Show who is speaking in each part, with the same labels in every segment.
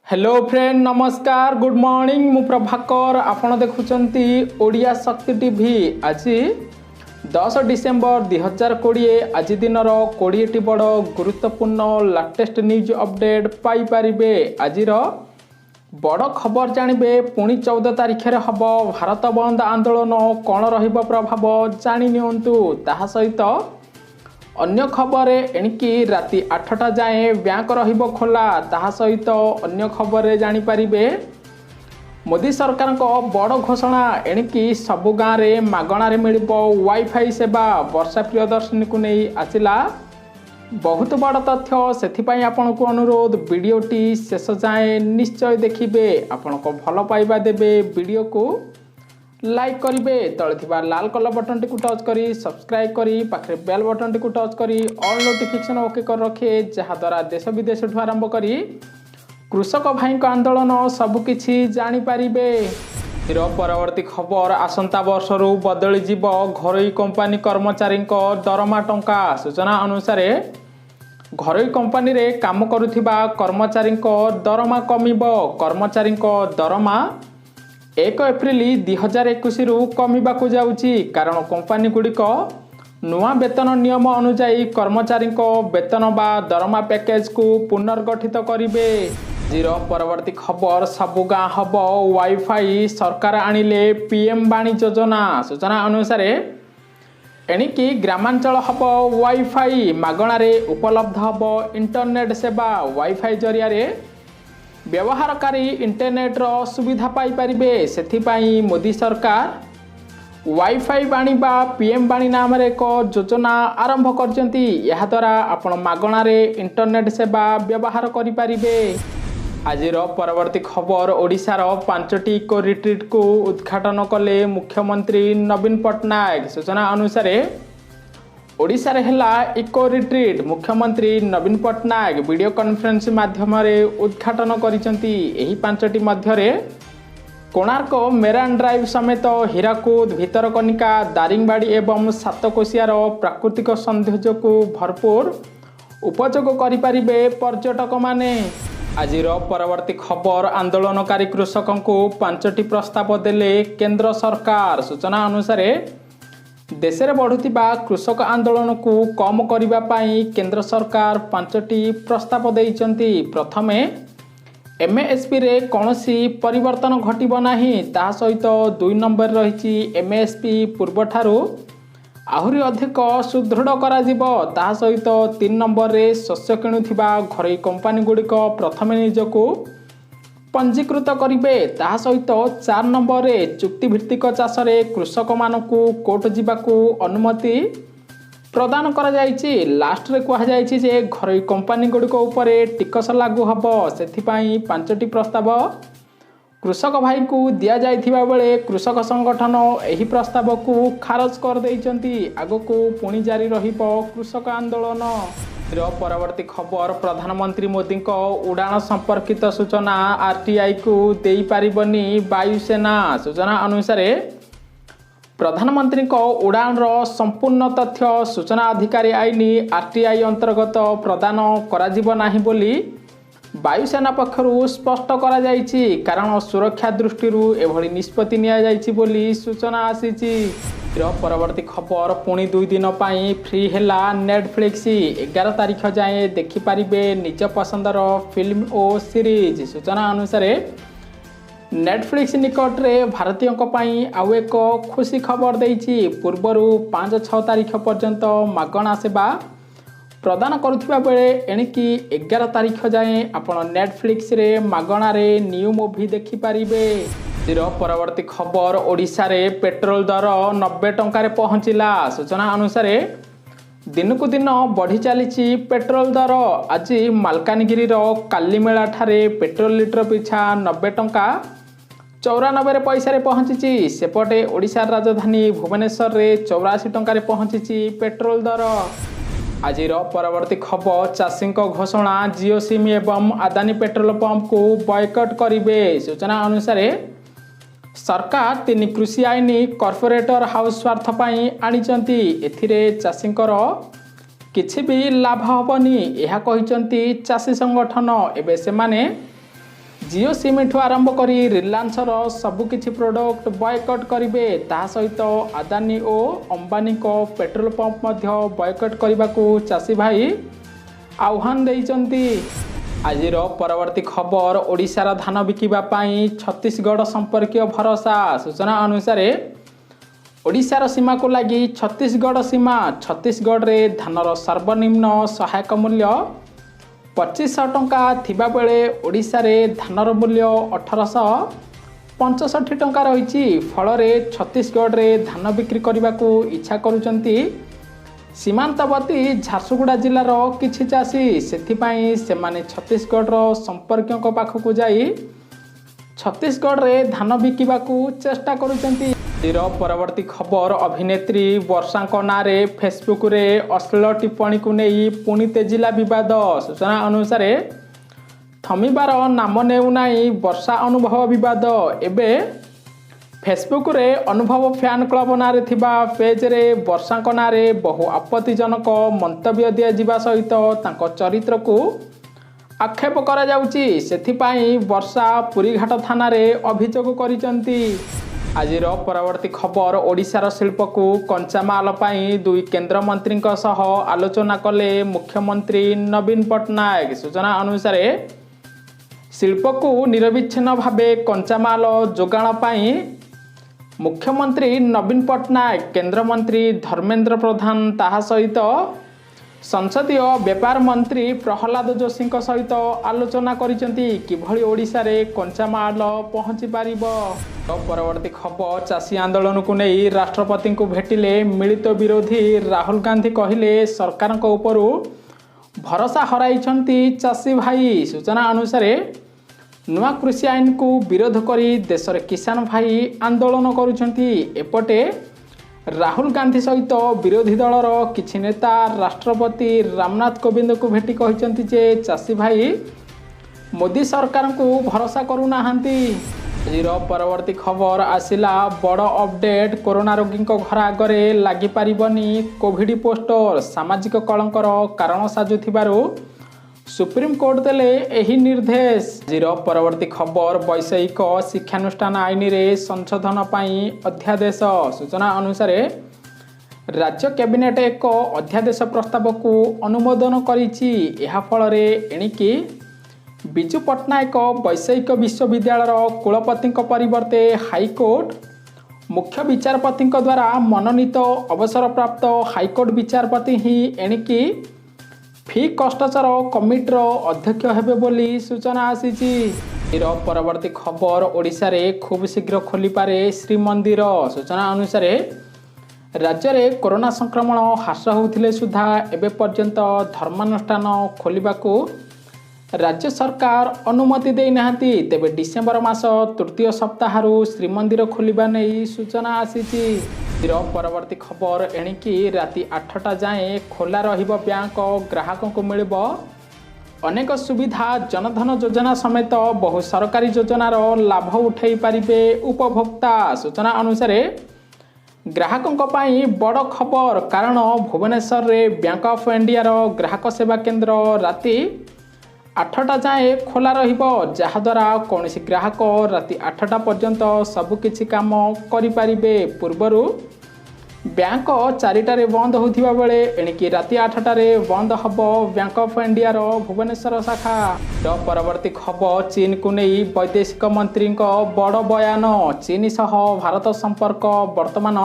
Speaker 1: Hello friend नमस्कार good morning मु प्रभाकर आपण देखुचंती ओडिया शक्ति टीवी आज 10 डिसेम्बर 2020 आज दिन 20टी बड़ गुरुत्वपूर्ण लेटेस्ट न्यूज अपडेट पाई परिबे। आज बड़ खबर जानबे पुणी 14 तारिख रे हब भारत बंद आंदोलन कौन रहिबो प्रभाव जानि नियंतु। ताहा सहित अन्य खबर एणिकी राति 8टा जाए बैंक रहिबो खोला। ताहा सहित अन्य खबर जानि परिबे मोदी सरकार को बड़ घोषणा एणिकी सबु गाँव रे मागणारे मिलिबो वाईफाई सेवा। वर्षा प्रियदर्शनी को नहीं आसिला बहुत बड़ तथ्य सेथिपाई आपण को अनुरोध वीडियोटी शेष जाए निश्चय देखिबे। आपण को भल पाइबा देबे वीडियो को लाइक करिवे तळे थिबा लाल कलर बटन टी को टच करी सब्सक्राइब करी पाखरे बेल बटन टी को टच करी ऑल नोटिफिकेशन ओके कर रखे जहा द्वारा देश विदेश ठु आरंभ करी कृषक भाई को आंदोलन सब किछि जानि पारिबे। परवर्ती खबर आसंता वर्ष रु बदली जीव घरोई कंपनी कर्मचारी दरमा टंका। सूचना अनुसार घरोई कंपनी रे काम करुथिबा कर्मचारी दरमा कमिबो। कर्मचारी दरमा 1 एप्रिल 2021 रु कमिबाकु जाउची कारण कंपनी गुड़िक नुआ वेतन नियम अनुजाई कर्मचारी वेतन बा दरमा पैकेज को पुनर्गठित करिवे। परवर्ती खबर सबु गाँ हब वाईफाई सरकार आनिले पीएम वाणी योजना। सूचना अनुसार एणिकी ग्रामांचल हब वाईफाई मागणारे उपलब्ध हब इंटरनेट सेवा। वाईफाई जरिया रे व्यवहारकारी इंटरनेट रो सुविधा पाई परिबे। सेथिपाई मोदी सरकार वाईफाई बाणी बा पीएम बाणी नाम रे एक योजना आरंभ करजंती। यह द्वारा आपण मागणारे इंटरनेट सेवा व्यवहार करि परिबे। आजिर परवर्ती खबर ओडिशार 5टी इको रिट्रीट को उद्घाटन कले मुख्यमंत्री नवीन पट्टनायक। सूचना अनुसार ओडिशा रे हेला इको रिट्रीट मुख्यमंत्री नवीन पट्टनायक वीडियो कॉन्फ्रेंस माध्यम उद्घाटन करिसंती। एही 5टी मध्यरे कोणार्क मेरान ड्राइव समेत हीराकुद भितरकनिका दारिंगबाड़ी एवं सातकोशियार प्राकृतिक सौंदर्य को भरपूर उपयोग करिपारिबे पर्यटक माने। आजिर परवर्ती खबर आंदोलनकारी कृषकों को 5टी प्रस्ताव देले केंद्र सरकार। सूचना अनुसार देश में बढ़ुतिबा कृषक आंदोलन को कम करिबा पाई केंद्र सरकार 5टी प्रस्ताव देइचंती। प्रथमे एमएसपी रे कौनसी परिवर्तन घटिबो नाही। ता सहित 2 नंबर रहिछि एमएसपी पूर्वठारु आहुरी अधिक सुदृढ़ करा जिवो। ता सहित 3 नंबर रे शस्य किणुथिबा घरोई कंपनी गुड़िक प्रथमे निजको पंजीकृत करिबे। ता सहित 4 नंबर रे चुक्तिभित्तिक चाष रे कृषक मानकु कोर्ट जिबाकू अनुमति प्रदान करा जायछि। लास्ट रे कहा जायछि जे घरोई कंपनी गुड़िक उपरे टिकस लागू हबो। सेथिपाई 5टी प्रस्ताव कृषक भाई को दिया जायथिबा बेले कृषक संगठन एही प्रस्ताव को खारज कर दैचंती। आगको पुणी जारी रहिबो कृषक आंदोलन। परवर्ती खबर प्रधानमंत्री मोदी को उड़ान संपर्कित सूचना आरटीआई को देई पारिबनी वायुसेना। सूचना अनुसार प्रधानमंत्री को उड़ान रो संपूर्ण तथ्य सूचना अधिकारी आईन आरटीआई अंतर्गत प्रदान कराजिबो नाही बोली वायुसेना पक्षरु स्पष्ट करा जायछि कारण सुरक्षा दृष्टि एभली निष्पत्ति निया जायछि बोली सूचना आसीछि। परवर्ती खबर पुणी 2 दिन पाई फ्री हेला नेटफ्लिक्स 11 तारिख जाए देखि पारिबे निज पसंदर फिल्म और सीरीज। सूचना अनुसार नेटफ्लिक्स निकट रे भारतीयों को पाई आउ एक खुशी खबर देइछि। पूर्वरु 5-6 तारिख पर्यंत मागणा सेवा प्रदान करुथिबा बेले एणिकी 11 तारिख जाए आपण नेटफ्लिक्स रे मागणा रे न्यू मूवी देखि पारिबे। परवर्ती खबर ओडिशा रे पेट्रोल दर 90 टंका रे पहुंचिला। सूचना अनुसार दिन को दिन बढ़ी चली पेट्रोल दर। आज मालकानगिरी कालीमेला ठारे पेट्रोल लिटर पिछा 90 टंका 94 पैसा रे पहुंची। सेपटे ओडिशा राजधानी भुवनेश्वर रे 84 टंका रे पहुंची पेट्रोल दर। आज परवर्ती खबर चाषी घोषणा जियो सिम एवं आदानी पेट्रोल पंप को बॉयकट करिवे। सूचना अनुसार सरकार 3 कृषि आईन कॉर्पोरेटर हाउस स्वार्थ पाई आनिचंती। एथिरे चाषींकर किछि भी लाभ हबनी यह कहिचंती चाषी संगठन। एबे सेमाने जिओ सिम ठू आरंभ कर रिलायंसर सबुकिछि प्रोडक्ट बॉयकट करेंगे। ता सहित अदानी और अंबानी को पेट्रोल पंप मध्य बॉयकट करने को चाषी भाई आह्वान देइचंती। आजिर परवर्ती खबर ओडिशार धान बिकिबा पाई छत्तीसगढ़ संपर्कीय भरोसा। सूचना अनुसार ओडिशार सीमा को लगी छत्तीसगढ़ सीमा। छत्तीसगढ़ रे धानर सर्वनिम्न सहायक मूल्य 2500 टंका थिबा बेले ओडिशा रे धानर मूल्य 1865 टंका रही। फल छत्तीसगढ़ रे धान बिक्री करने को इच्छा करुचंती सीमांतवर्ती झारसुगुड़ा जिलार किछि चाषी। सेथिपाई सेमाने छत्तीसगढ़ संपर्कियों पाखक जाई छत्तीसगढ़ रे धान बिकिबा को चेष्टा करुचंती। परवर्ती खबर अभिनेत्री वर्षा नारे फेसबुक रे अश्लील टिप्पणी को नहीं पुणी तेजिला विवाद। सूचना अनुसार थमिबार नाम नेउनाई वर्षा अनुभव विवाद। एबे फेसबुक रे अनुभव फैन क्लब नारे थिबा पेज रे वर्षा नारे बहु आपत्तिजनक मंतव्य दिया जिबा सहित तांको चरित्र को आक्षेप करा जाउची। सेथिपाई वर्षा पुरीघाट थाना रे अभियोग करिसंती। आजिर परवर्ती खबर ओडिशार शिल्प को कंचामाल पाई दुई केंद्र मंत्री सह आलोचना कले मुख्यमंत्री नवीन पट्टनायक। सूचना अनुसार शिल्प को निरविच्छिन्न भावे कंचामाल जोगाण पाई मुख्यमंत्री नवीन पट्टनायक केंद्र मंत्री धर्मेंद्र प्रधान ताहा सहित संसदीय व्यापार मंत्री प्रहलाद जोशी सहित आलोचना करिसेंती किभଳି ओडिशा रे कंचामाल पहुंची पारिबो। परवर्ती खबर चाषी आंदोलन को नहीं राष्ट्रपति को भेटिले मिलित विरोधी राहुल गांधी कहले सरकार ऊपर भरोसा हराइछंती चाषी भाई। सूचना अनुसार नुआ कृषि आईन को विरोध करी देश रे किसान भाई आंदोलन करुछंती। एपटे राहुल गांधी सहित विरोधी दलर किछि नेता राष्ट्रपति रामनाथ कोविंद को भेटी कहिसंती जे चाषी भाई मोदी सरकार को भरोसा करूनाहांती। आजिर परवर्ती खबर आसिला बड़ अपडेट कोरोना रोगी घर आगरे लगी पारिबनी कोविड पोस्टर। सामाजिक कलंकर कारण साजुथिबारु सुप्रीम कोर्ट देले एही निर्देश। आजिर परवर्ती खबर वैषयिक शिक्षानुष्ठान आईन रे संशोधन पाई अध्यादेश। सूचना अनुसार राज्य कैबिनेट एक अध्यादेश प्रस्ताव को अनुमोदन करिछि। एहा फल रे एणिकी बिजू पट्टनायक वैषयिक विश्वविद्यालय कुलपति परिवर्ते हाईकोर्ट मुख्य विचारपति द्वारा मनोनीत अवसरप्राप्त हाईकोर्ट विचारपति ही एणिकी फी कष्टचर कमिटर अध्यक्ष हेबे बोली सूचना आसीछि। परवर्ती खबर ओडिशा रे खूब शीघ्र खोली पारे श्रीमंदिर। सूचना अनुसार राज्य रे कोरोना संक्रमण ह्रास होउथिले सुधा एबे पर्यंत धर्मानुष्ठान खोलिबाकू राज्य सरकार अनुमति दे नाहांती। तेबे डिसेम्बर मास तृतीय सप्ताहरु श्रीमंदिर खोलिबा नै सूचना आसीछि। परवर्ती खबर एणिकी राति 8टा जाए खोला रहिबो बैंक ग्राहकों को मिलिबो अनेक सुविधा। जनधन योजना समेत बहु सरकारी योजनार लाभ उठाई पारिबे उपभोक्ता। सूचना अनुसार ग्राहकों पाई बड़ खबर कारण भुवनेश्वर रे बैंक ऑफ इंडिया रो ग्राहक सेवा केंद्र राति 8टा जाए खोला रहिबो जहाद्वारा कौनसी ग्राहक राति 8टा पर्यंत सबुकिछि काम करि पारिबे। पूर्वरु बैंक 4टारे बंद होथिबा बेले एणिकी राति 8टारे बंद हबो बैंक ऑफ इंडिया रो भुवनेश्वर शाखा। परवर्ती खबर चीन को नहीं वैदेशिक मंत्री बड़ बयान। चीन सह भारत संपर्क वर्तमान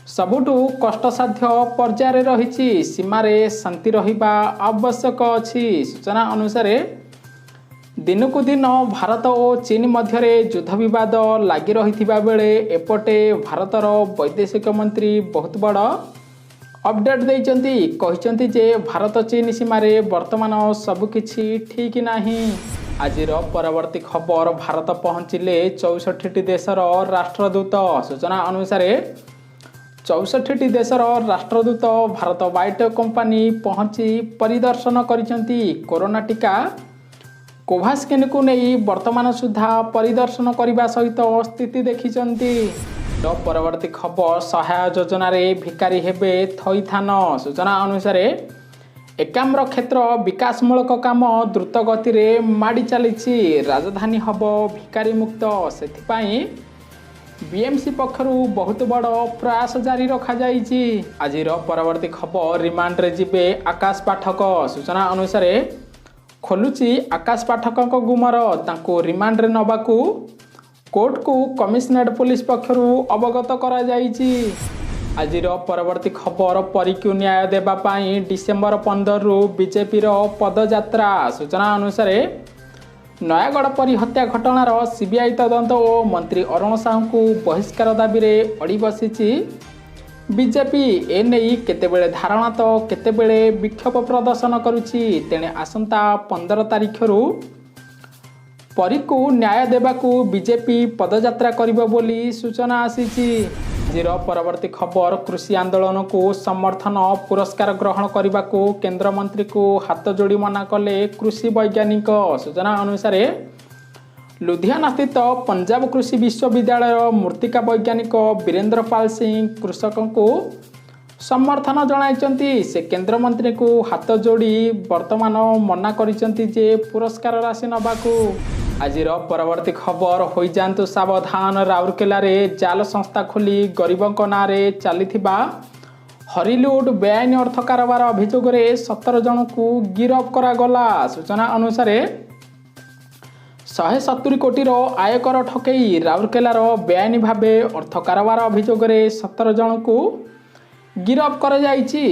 Speaker 1: सबुठु कष्टसाध्य पर्यायर रही। सीमारे शांति रहिबा आवश्यक अछि। सूचना अनुसार दिन को दिन भारत और चीन मध्य युद्ध विवाद लगी रही बेले एपटे भारतर वैदेशिक मंत्री बहुत बड़ अपडेट देइचंती। कहिचंती जे भारत चीन सीमारे वर्तमान सबकिछि ठीक नाही। आजिर परवर्ती खबर भारत पहुँचिले 64टी देशर राष्ट्रदूत। सूचना अनुसार 64टी देशर राष्ट्रदूत भारत बायोटेक कंपनी पहुँची परिदर्शन करिसंती। कोरोना टीका कोवाक्सिन को नहीं वर्तमान सुधा परिदर्शन करने सहित स्थिति देखिचंती। परवर्ती खबर सहाय योजन भिकारी हेबे थईथान। सूचना अनुसार एकाम्र क्षेत्र विकासमूलक काम द्रुत गति में माड़ी चली राजधानी हम भिकारी मुक्त से बीएमसी पक्षर बहुत बड़ प्रयास जारी रखा आज परवर्ती खबर रिमांड रे जिबे आकाश पाठक सूचना अनुसार खोलुची आकाश पाठक गुमर तांको रिमांड रे नबाकू कोर्ट को कमिशनरेट पुलिस पक्षर अवगत करा आज परवर्ती खबर परिक्यू न्याय देवाई डिसेम्बर 15 रु बीजेपी पदयात्रा सूचना अनुसार नयागढ़ परी हत्या घटनार सीबीआई तदंत और मंत्री अरुण साहू को बहिष्कार दाबी में अड़ी बसी बीजेपी एने केतेबेले धारणा तो केतेबेले विक्षोभ प्रदर्शन करुछि तेणे आसंता 15 तारिख रु परी को न्याय देवाकू बीजेपी पदयात्रा करिबो बोली सूचना आसीछि। परवर्ती खबर कृषि आंदोलन को समर्थन पुरस्कार ग्रहण करने को केंद्र मंत्री को हाथ जोड़ी मना कले कृषि वैज्ञानिक सूचना अनुसार लुधियाना स्थित पंजाब कृषि विश्वविद्यालय मूर्तिका वैज्ञानिक वीरेंद्र पाल सिंह कृषकों को समर्थन जणाइचंती से केंद्र मंत्री को हाथ जोड़ी वर्तमान मना करिसंती जे पुरस्कार राशि नबाकू। आज परवर्ती खबर हो जातु सावधान राउरकेला रे जाल संस्था खोली गरीबों ना चली हरिलुड बेआईन अर्थ कारोबार अभियोग 17 जन को गिरफ करागला सूचना अनुसार 170 कोटी आयकर ठकई राउरकेलार बेआईन भावे अर्थ कारोबार अभियोग 17 जन को गिरफ कर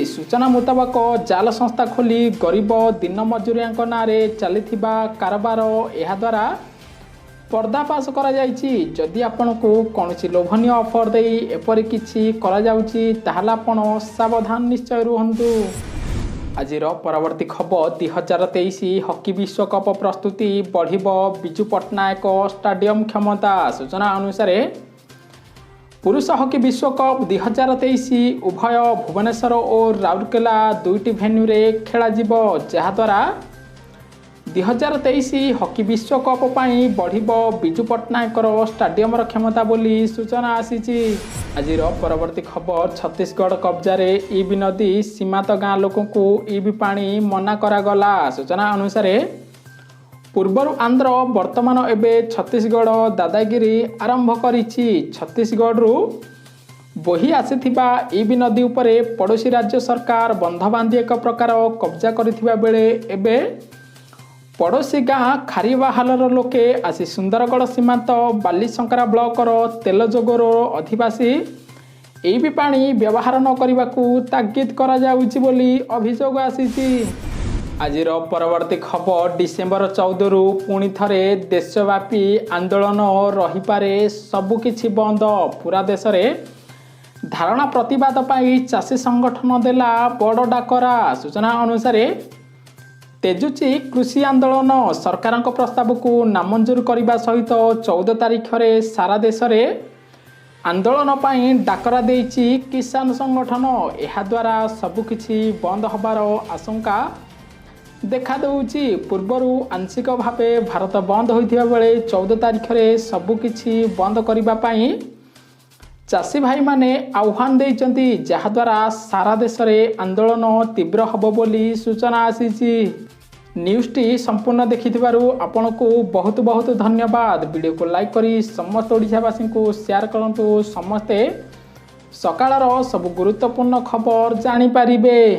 Speaker 1: सूचना मुताबक जाल संस्था खोली गरीब दिन मजूरिया ना चली कारोबार यह द्वारा पर्दाफाश कर जदि आपण को कौन लोभनीय ऑफर दे एपरी किछि करा जाउछि ताहला आपण सावधान निश्चय रुहंतु। आज परवर्ती खबर 2023 हॉकी विश्वकप प्रस्तुति बढ़िबो बिजू पट्टनायक स्टाडियम क्षमता सूचना अनुसार पुरुष हॉकी विश्वकप 2023 उभय भुवनेश्वर और राउरकेला दुईटी भेन्यू रे खेला जिवो जहाद्वारा 2023 हॉकी विश्वकप पाई बढ़िबो बिजू पट्टनायकर स्टाडियम क्षमता बोली सूचना आसीछि। आज परवर्ती खबर छत्तीसगढ़ कब्जा ईबी नदी सीमांत गाँ लोक को ईबी पानी मना करागला सूचना अनुसार पूर्वर आंध्र वर्तमान एबे छत्तीसगढ़ दादागिरी आरंभ करिछि। छत्तीसगढ़ रु बोही आसीथिबा ईबी नदी उपरे पड़ोशी राज्य सरकार बंध बांधी एक प्रकार कब्जा करिथिबा बेले एबे पड़ोशी गाँ खारीबाहालर लोके आसी सुंदरगढ़ सीमांत बालीशंकरा ब्लॉकर तेलजोगर अधिवासी ईबी पानी व्यवहार न करने तागिद करा जाउछि बोली अभियोग आसीछि। आज परवर्ती खबर डिसेम्बर 14 रु पुणी थरे देशव्यापी आंदोलन रही पारे सबुकिछि बंद पूरा देश में धारणा प्रतिवाद पाई चाषी संगठन देला बड़ डाकरा सूचना अनुसार तेजुची कृषि आंदोलन सरकार प्रस्ताव को नामंजूर करने सहित 14 तारिख रे सारा देश में आंदोलन पाई डाकरा देइछि किसान संगठन यह द्वारा सबुकिछि बंद हबार आशंका देखा देउछि। पूर्वरु आंशिक भावे भारत बंद होइथिबा बेले 14 तारिख रे सबुकिछि बंद करबा पाई चाषी भाई माने आह्वान देइचंती जहाद्वारा सारा देश में आंदोलन तीव्र हब बोली सूचना आसीछि। न्यूज़टी संपूर्ण देखिथिबारु आपन को बहुत बहुत धन्यवाद। वीडियो को लाइक करी समस्त ओडिशावासी को शेयर करंतु समस्ते सकाळर सब गुरुत्वपूर्ण खबर जानि पारिबे।